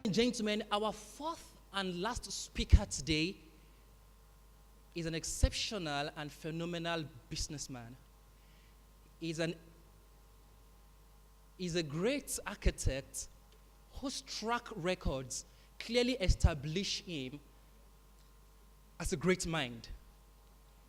and gentlemen, our fourth and last speaker today is an exceptional and phenomenal businessman. He's a great architect whose track records clearly establish him as a great mind.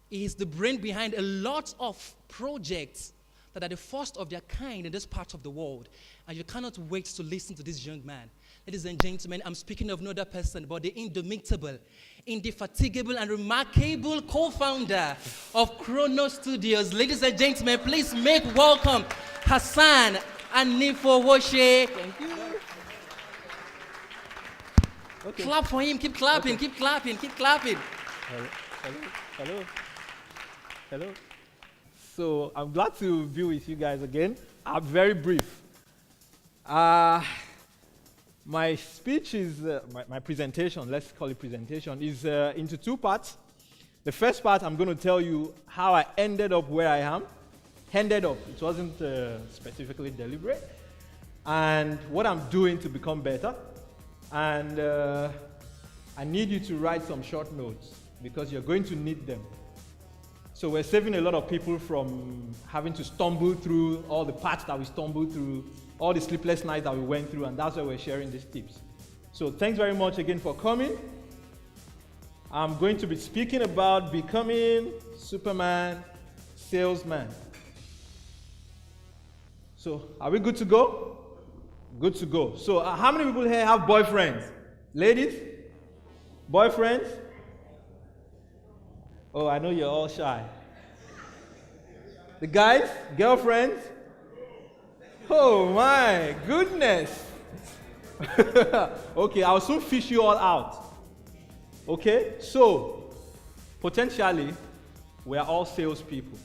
He is the brain behind a lot of projects that are the first of their kind in this part of the world. And you cannot wait to listen to this young man. Ladies and gentlemen, I'm speaking of no other person but the indomitable, indefatigable, and remarkable co-founder of Chrono Studios. Ladies and gentlemen, please make welcome Hassan Anifowose. Thank you. Okay. Clap for him. Keep clapping. Okay. Keep clapping. Keep clapping. Hello. So I'm glad to be with you guys again. I'm very brief. My speech is, my presentation, let's call it presentation, is into two parts. The first part, I'm going to tell you how I ended up where I am. Ended up, it wasn't specifically deliberate. And what I'm doing to become better. And I need you to write some short notes because you're going to need them. So we're saving a lot of people from having to stumble through all the parts that we stumbled through, all the sleepless nights that we went through, and that's why we're sharing these tips. So thanks very much again for coming. I'm going to be speaking about becoming Superman salesman. So are we good to go? Good to go. So how many people here have boyfriends? Ladies? Boyfriends? Oh, I know you're all shy. The guys? Girlfriends? Oh my goodness. Okay, I'll soon fish you all out. Okay, so potentially we are all salespeople.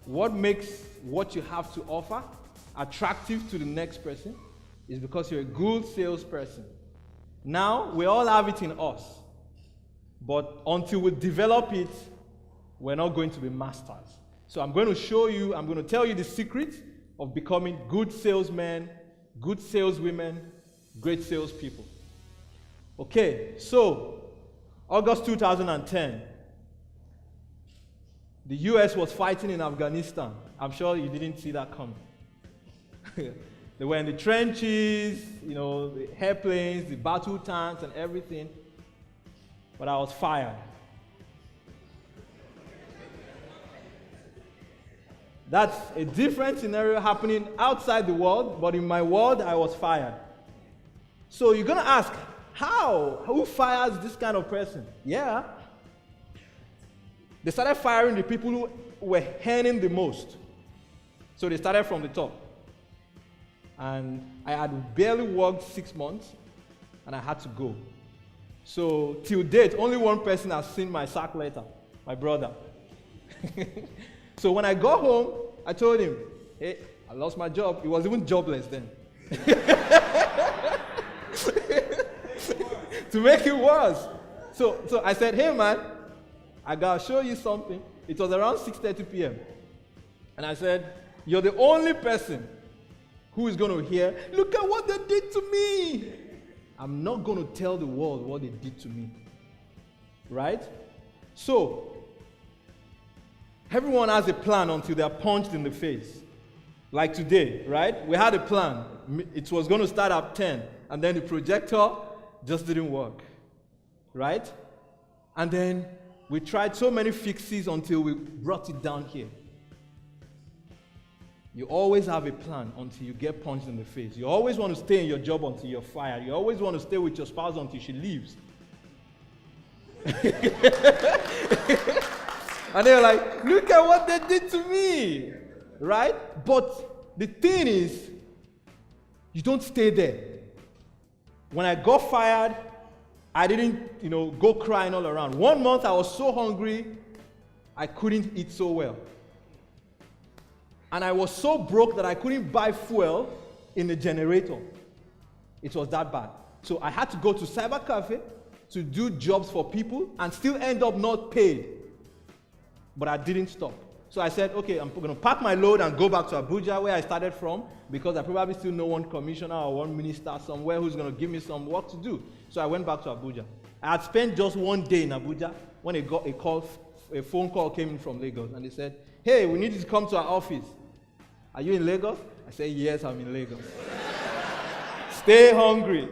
What makes what you have to offer attractive to the next person is because you're a good salesperson. Now, we all have it in us, but until we develop it, we're not going to be masters. So I'm going to show you, I'm going to tell you the secret of becoming good salesmen, good saleswomen, great salespeople. Okay, so August 2010, the US was fighting in Afghanistan. I'm sure you didn't see that coming. They were in the trenches, you know, the airplanes, the battle tanks and everything. But I was fired. That's a different scenario happening outside the world, but in my world, I was fired. So you're going to ask, how? Who fires this kind of person? Yeah. They started firing the people who were earning the most. So they started from the top. And I had barely worked 6 months, and I had to go. So till date, only one person has seen my sack letter, my brother. So when I got home, I told him, hey, I lost my job. He was even jobless then. To make it worse. So I said, hey man, I gotta show you something. It was around 6:30 p.m. And I said, you're the only person who is going to hear, look at what they did to me. I'm not going to tell the world what they did to me. Right? So, everyone has a plan until they are punched in the face. Like today, right? We had a plan. It was going to start at 10, and then the projector just didn't work. Right? And then we tried so many fixes until we brought it down here. You always have a plan until you get punched in the face. You always want to stay in your job until you're fired. You always want to stay with your spouse until she leaves. And they're like, look at what they did to me. Right? But the thing is, you don't stay there. When I got fired, I didn't, go crying all around. 1 month I was so hungry, I couldn't eat so well. And I was so broke that I couldn't buy fuel in the generator. It was that bad. So I had to go to cyber cafe to do jobs for people and still end up not paid. But I didn't stop. So I said, okay, I'm going to pack my load and go back to Abuja, where I started from, because I probably still know one commissioner or one minister somewhere who's going to give me some work to do. So I went back to Abuja. I had spent just one day in Abuja when a phone call came in from Lagos, and they said, hey, we need you to come to our office. Are you in Lagos? I said, yes, I'm in Lagos. Stay hungry.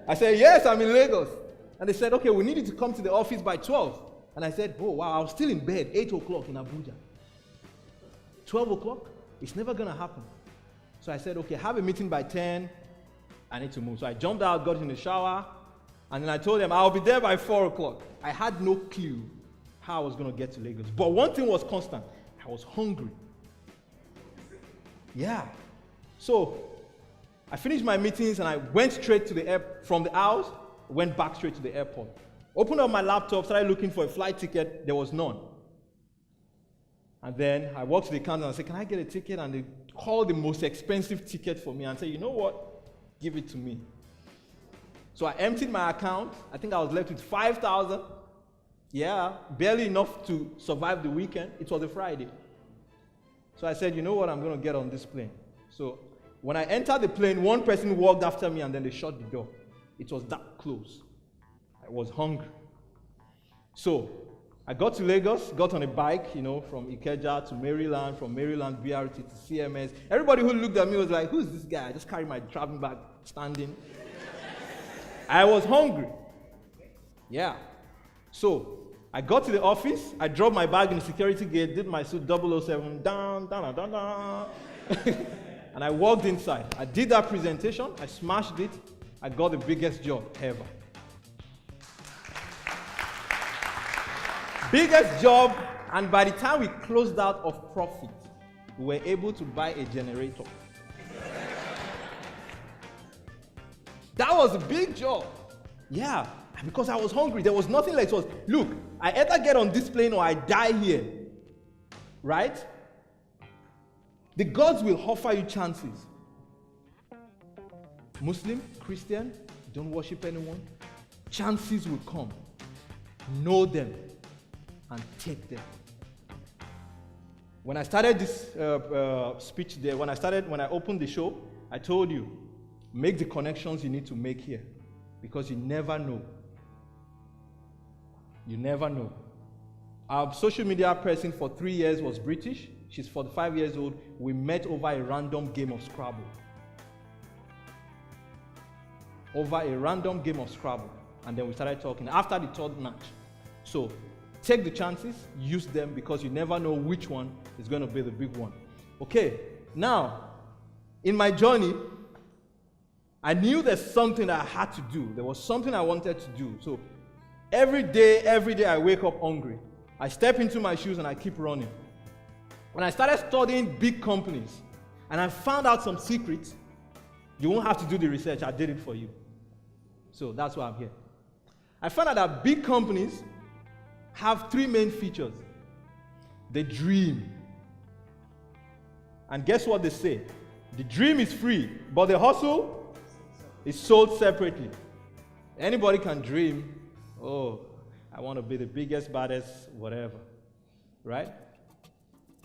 I said, yes, I'm in Lagos. And they said, okay, we need you to come to the office by 12. And I said, oh, wow, I was still in bed, 8 o'clock in Abuja. 12 o'clock? It's never going to happen. So I said, okay, have a meeting by 10. I need to move. So I jumped out, got in the shower, and then I told them I'll be there by 4 o'clock. I had no clue how I was going to get to Lagos. But one thing was constant. I was hungry. Yeah. So I finished my meetings, and I went straight to from the house, went back straight to the airport. Opened up my laptop, started looking for a flight ticket. There was none. And then I walked to the counter and I said, can I get a ticket? And they called the most expensive ticket for me and said, you know what? Give it to me. So I emptied my account. I think I was left with 5,000. Yeah, barely enough to survive the weekend. It was a Friday. So I said, you know what? I'm going to get on this plane. So when I entered the plane, one person walked after me and then they shut the door. It was that close. I was hungry. So I got to Lagos, got on a bike, from Ikeja to Maryland, from Maryland BRT to CMS. Everybody who looked at me was like, who's this guy? I just carried my traveling bag standing. I was hungry. Yeah. So I got to the office, I dropped my bag in the security gate, did my suit 007, down, and I walked inside. I did that presentation, I smashed it, I got the biggest job ever. Biggest job, and by the time we closed out of profit, we were able to buy a generator. That was a big job. Yeah, because I was hungry. There was nothing like it. Look, I either get on this plane or I die here. Right? The gods will offer you chances. Muslim, Christian, don't worship anyone. Chances will come. Know them and take them. When I started this speech there, when I opened the show, I told you, make the connections you need to make here, because you never know. You never know. Our social media person for 3 years was British. She's 45 years old. We met over a random game of Scrabble. And then we started talking after the third match. So take the chances, use them, because you never know which one is going to be the big one. Okay, now, in my journey, I knew there's something I had to do. There was something I wanted to do. So every day I wake up hungry. I step into my shoes and I keep running. When I started studying big companies and I found out some secrets, you won't have to do the research. I did it for you. So that's why I'm here. I found out that big companies have 3 main features. They dream. And guess what they say? The dream is free, but the hustle is sold separately. Anybody can dream, oh, I want to be the biggest, baddest, whatever. Right?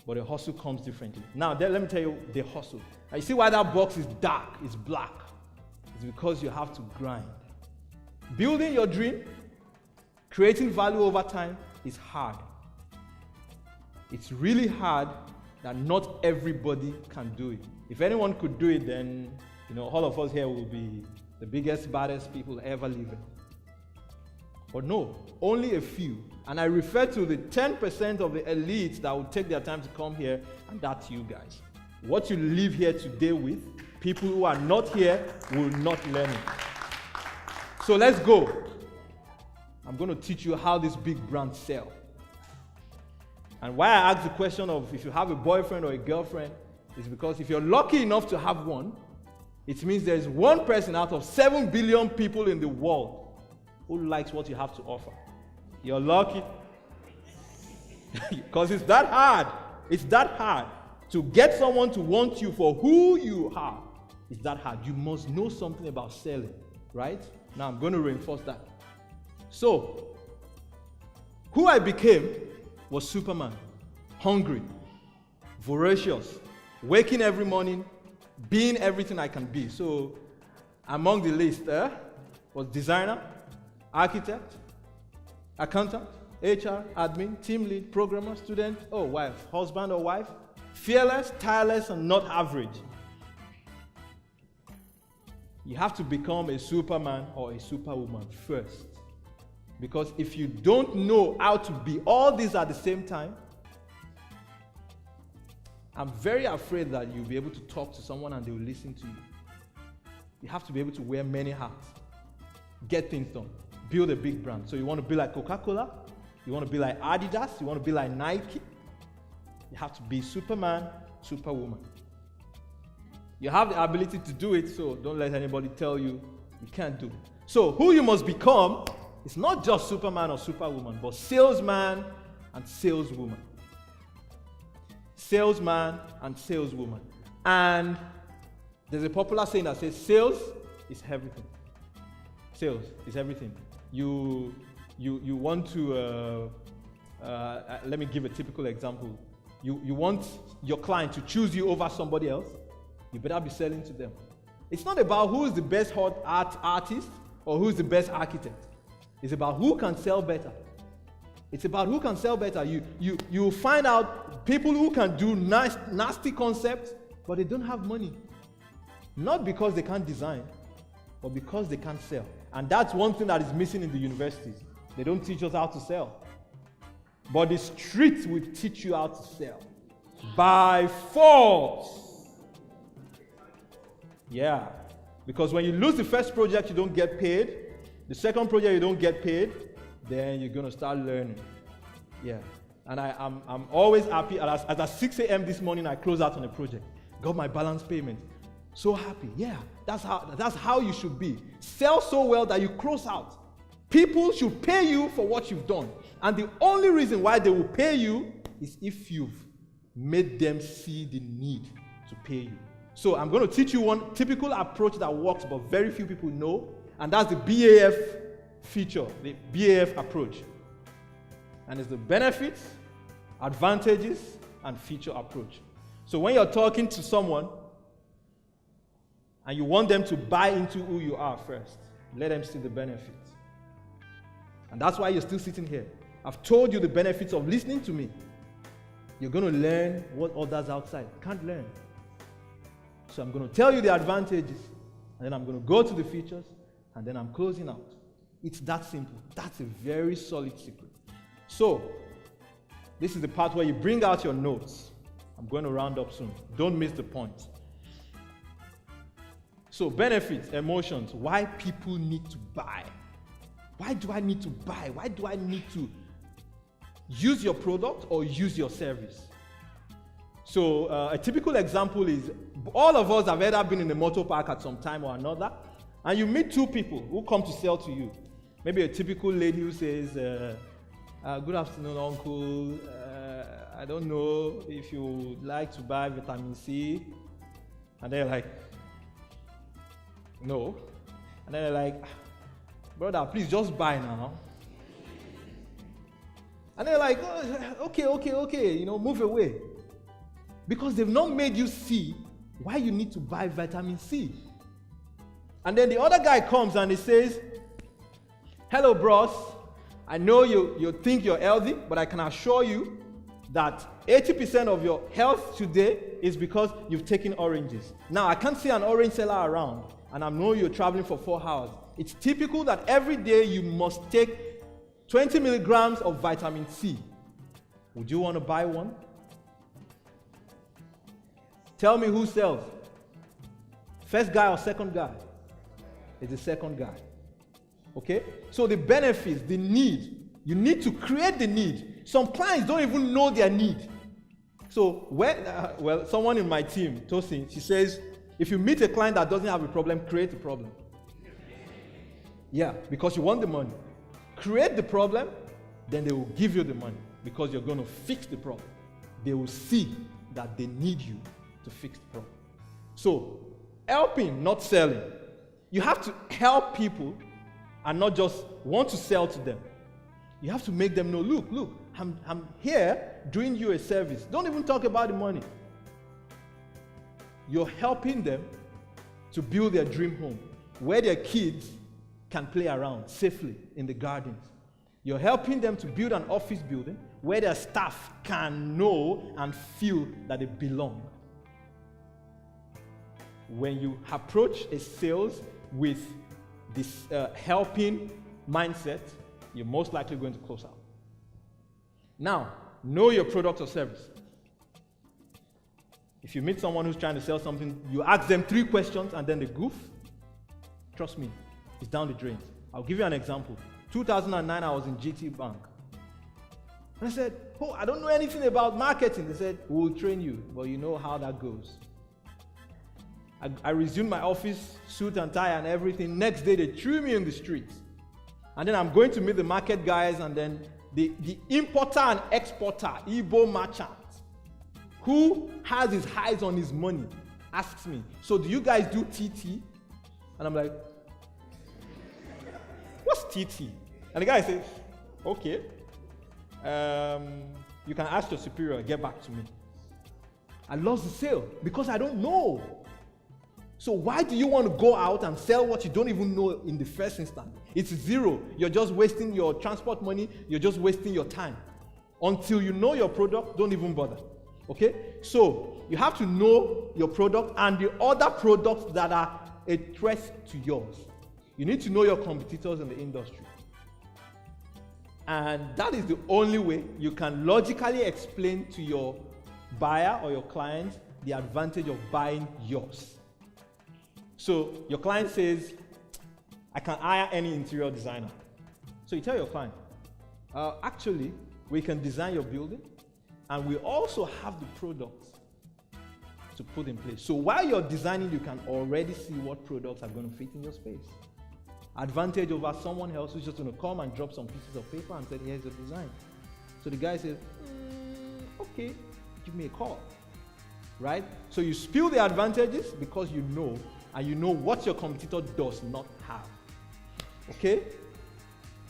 But the hustle comes differently. Now, let me tell you the hustle. And you see why that box is dark, it's black. It's because you have to grind. Building your dream, creating value over time is hard. It's really hard that not everybody can do it. If anyone could do it, then all of us here will be the biggest, baddest people ever living. But no, only a few. And I refer to the 10% of the elites that will take their time to come here, and that's you guys. What you live here today with, people who are not here will not learn it. So let's go. I'm going to teach you how these big brands sell. And why I ask the question of if you have a boyfriend or a girlfriend is because if you're lucky enough to have one, it means there's one person out of 7 billion people in the world who likes what you have to offer. You're lucky. Because it's that hard. It's that hard to get someone to want you for who you are. It's that hard. You must know something about selling, right? Now I'm going to reinforce that. So, who I became was Superman. hungry, voracious, waking every morning, being everything I can be. So among the list was designer, architect, accountant, HR, admin, team lead, programmer, student, wife, husband or wife, fearless, tireless, and not average. You have to become a superman or a superwoman first. Because if you don't know how to be all these at the same time, I'm very afraid that you'll be able to talk to someone and they will listen to you. You have to be able to wear many hats, get things done, build a big brand. So you want to be like Coca-Cola, you want to be like Adidas, you want to be like Nike. You have to be Superman, Superwoman. You have the ability to do it, so don't let anybody tell you you can't do it. So who you must become is not just Superman or Superwoman, but salesman and saleswoman. Salesman and saleswoman. And there's a popular saying that says sales is everything. Sales is everything. You want to, let me give a typical example. You want your client to choose you over somebody else, you better be selling to them. It's not about who is the best artist or who is the best architect. It's about who can sell better. It's about who can sell better. You find out people who can do nasty concepts, but they don't have money. Not because they can't design, but because they can't sell. And that's one thing that is missing in the universities. They don't teach us how to sell. But the streets will teach you how to sell. By force. Yeah. Because when you lose the first project, you don't get paid. The second project, you don't get paid. Then you're going to start learning. Yeah. And I'm always happy. As at 6 a.m. this morning, I closed out on a project. Got my balance payment. So happy. Yeah. That's how you should be. Sell so well that you close out. People should pay you for what you've done. And the only reason why they will pay you is if you've made them see the need to pay you. So I'm going to teach you one typical approach that works, but very few people know. And that's the BAF feature, the BAF approach. And it's the benefits, advantages, and feature approach. So when you're talking to someone and you want them to buy into who you are first, let them see the benefits. And that's why you're still sitting here. I've told you the benefits of listening to me. You're going to learn what others outside can't learn. So I'm going to tell you the advantages, and then I'm going to go to the features, and then I'm closing out. It's that simple. That's a very solid secret. So, this is the part where you bring out your notes. I'm going to round up soon. Don't miss the point. So, benefits, emotions, why people need to buy. Why do I need to buy? Why do I need to use your product or use your service? So, a typical example is all of us have either been in a motor park at some time or another, and you meet two people who come to sell to you. Maybe a typical lady who says, good afternoon, uncle. I don't know if you would like to buy vitamin C. And they're like, no. And then they're like, brother, please just buy now. And they're like, oh, okay, move away. Because they've not made you see why you need to buy vitamin C. And then the other guy comes and he says, hello, bros. I know you think you're healthy, but I can assure you that 80% of your health today is because you've taken oranges. Now, I can't see an orange seller around, and I know you're traveling for 4 hours. It's typical that every day you must take 20 milligrams of vitamin C. Would you want to buy one? Tell me who sells. First guy or second guy? It's the second guy. Okay? So the benefits, the need, you need to create the need. Some clients don't even know their need. So when, someone in my team, Tosin, she says, if you meet a client that doesn't have a problem, create a problem. Yeah, because you want the money. Create the problem, then they will give you the money because you're going to fix the problem. They will see that they need you to fix the problem. So, helping, not selling. You have to help people and not just want to sell to them. You have to make them know, look, I'm here doing you a service. Don't even talk about the money. You're helping them to build their dream home where their kids can play around safely in the gardens. You're helping them to build an office building where their staff can know and feel that they belong. When you approach a sales with this helping mindset, you're most likely going to close out. Now, know your product or service. If you meet someone who's trying to sell something, you ask them 3 questions and then they goof. Trust me, it's down the drain. I'll give you an example. 2009, I was in GT Bank. And I said, oh, I don't know anything about marketing. They said, we'll train you. Well, you know how that goes. I resumed my office, suit and tie and everything. Next day, they threw me in the streets. And then I'm going to meet the market guys, and then the importer and exporter, Igbo merchant, who has his eyes on his money, asks me, so do you guys do TT? And I'm like, what's TT? And the guy says, okay, you can ask your superior, get back to me. I lost the sale because I don't know. So why do you want to go out and sell what you don't even know in the first instance? It's zero. You're just wasting your transport money. You're just wasting your time. Until you know your product, don't even bother. Okay? So you have to know your product and the other products that are a threat to yours. You need to know your competitors in the industry. And that is the only way you can logically explain to your buyer or your client the advantage of buying yours. So your client says, I can hire any interior designer. So you tell your client, actually, we can design your building, and we also have the products to put in place. So while you're designing, you can already see what products are going to fit in your space. Advantage over someone else who's just going to come and drop some pieces of paper and say, here's the design. So the guy says, okay, give me a call, right? So you spill the advantages because you know, and you know what your competitor does not have. Okay?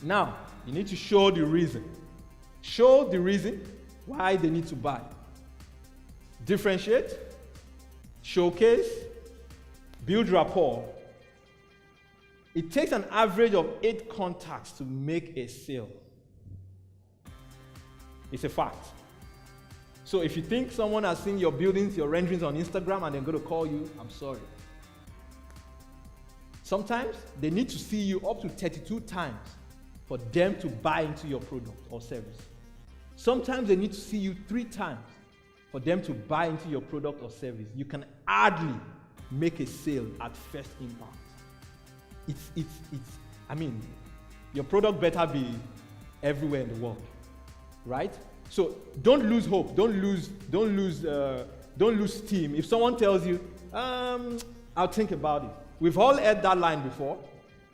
Now, you need to show the reason. Show the reason why they need to buy. Differentiate, showcase, build rapport. It takes an average of 8 contacts to make a sale. It's a fact. So if you think someone has seen your buildings, your renderings on Instagram, and they're going to call you, I'm sorry. Sometimes they need to see you up to 32 times for them to buy into your product or service. Sometimes they need to see you 3 times for them to buy into your product or service. You can hardly make a sale at first impact. I mean, your product better be everywhere in the world, right? So don't lose hope. Don't lose steam. If someone tells you, I'll think about it. We've all heard that line before.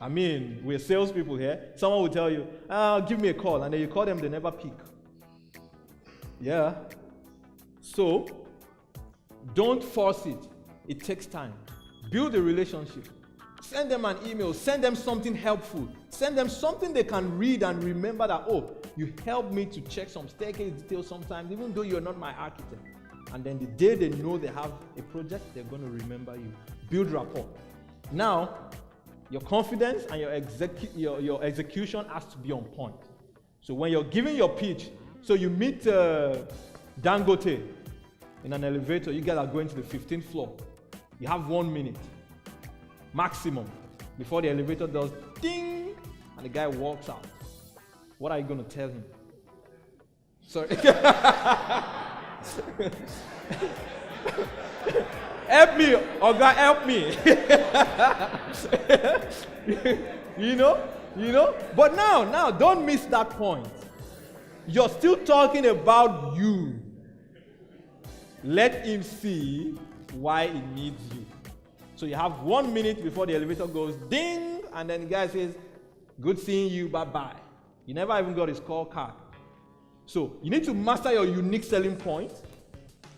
I mean, we're salespeople here. Someone will tell you, give me a call, and then you call them, they never pick. Yeah. So don't force it. It takes time. Build a relationship. Send them an email. Send them something helpful. Send them something they can read and remember that, oh, you helped me to check some staircase details sometimes, even though you're not my architect. And then the day they know they have a project, they're going to remember you. Build rapport. Now, your confidence and your execution has to be on point. So when you're giving your pitch, so you meet Dangote in an elevator, you guys are going to the 15th floor. You have 1 minute maximum before the elevator does ding and the guy walks out. What are you going to tell him? Sorry. Help me, Oga, help me. you know. But now, don't miss that point. You're still talking about you. Let him see why he needs you. So you have 1 minute before the elevator goes ding, and then the guy says, good seeing you, bye-bye. You never even got his call card. So you need to master your unique selling point,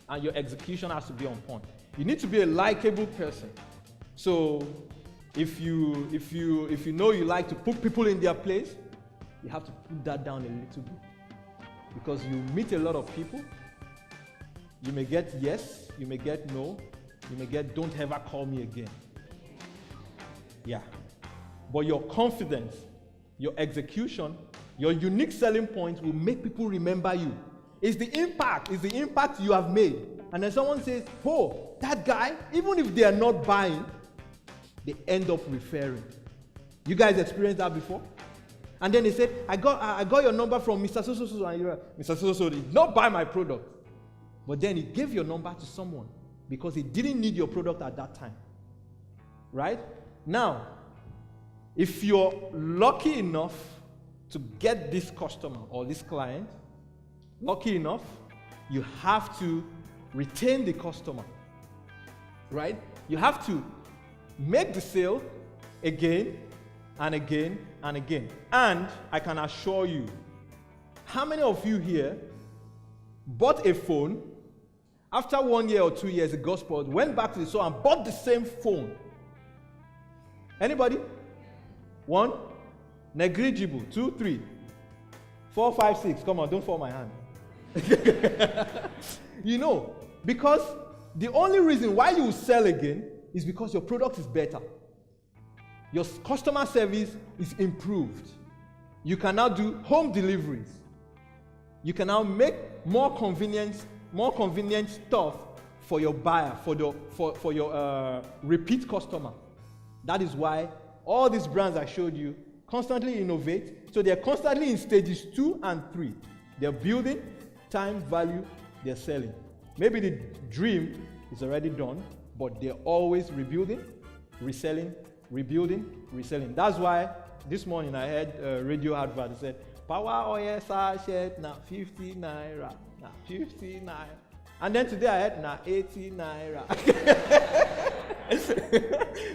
and your execution has to be on point. You need to be a likable person. So if you know you like to put people in their place, you have to put that down a little bit. because you meet a lot of people. You may get yes, you may get no, you may get don't ever call me again. Yeah. But your confidence, your execution, your unique selling point will make people remember you. It's the impact you have made. And then someone says, oh, that guy, even if they are not buying, they end up referring. You guys experienced that before? And then they said, I got your number from Mr. So-so-so, and Mr. So-so-so did not buy my product. But then he gave your number to someone because he didn't need your product at that time. Right? Now, if you're lucky enough to get this customer or this client, lucky enough, you have to retain the customer. Right? You have to make the sale again and again and again. And I can assure you, how many of you here bought a phone, after 1 year or 2 years, it got spoiled, went back to the store and bought the same phone? Anybody? 1, negligible. 2, 3, 4, 5, 6. Come on, don't fall my hand. You know, because the only reason why you sell again is because your product is better. Your customer service is improved. You can now do home deliveries. You can now make more convenient stuff for your buyer, for your repeat customer. That is why all these brands I showed you constantly innovate. So they're constantly in stages 2 and 3. They're building, time, value, they're selling. Maybe the dream is already done, but they're always rebuilding, reselling, rebuilding, reselling. That's why this morning I heard a radio advert that said, power oil sachet na 50 naira, na 50 naira. And then today I heard na 80 naira.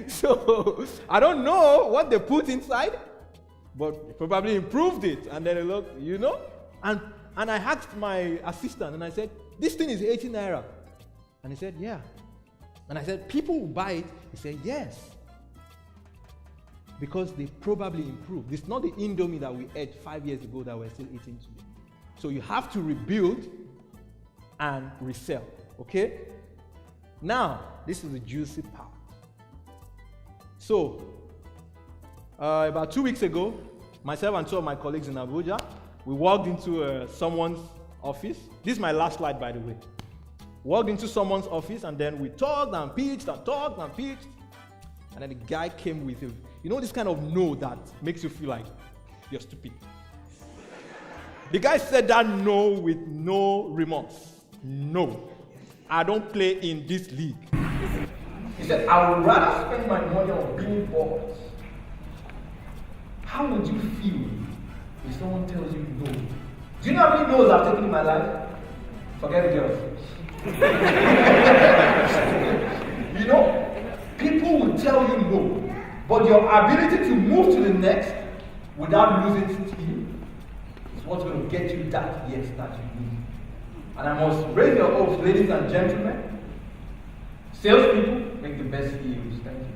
So I don't know what they put inside, but probably improved it. And then it looked, you know. And I asked my assistant and I said, this thing is 80 naira. And he said, yeah. And I said, people will buy it. He said, yes. Because they probably improved. It's not the Indomie that we ate 5 years ago that we're still eating today. So you have to rebuild and resell. Okay? Now, this is the juicy part. So, about 2 weeks ago, myself and 2 of my colleagues in Abuja, we walked into someone's office. This is my last slide, by the way. Walked into someone's office, and then we talked and pitched and talked and pitched. And then the guy came with him. You know this kind of no that makes you feel like you're stupid. The guy said that no with no remorse. No, I don't play in this league. He said, I would rather spend my money on billboards. How would you feel if someone tells you no? Do you know how many no's I've taken in my life? Forget the girls. You know, people will tell you no, but your ability to move to the next without losing steam is what's going to get you that yes that you need. And I must raise your hopes, ladies and gentlemen. Salespeople make the best CEOs. Thank you.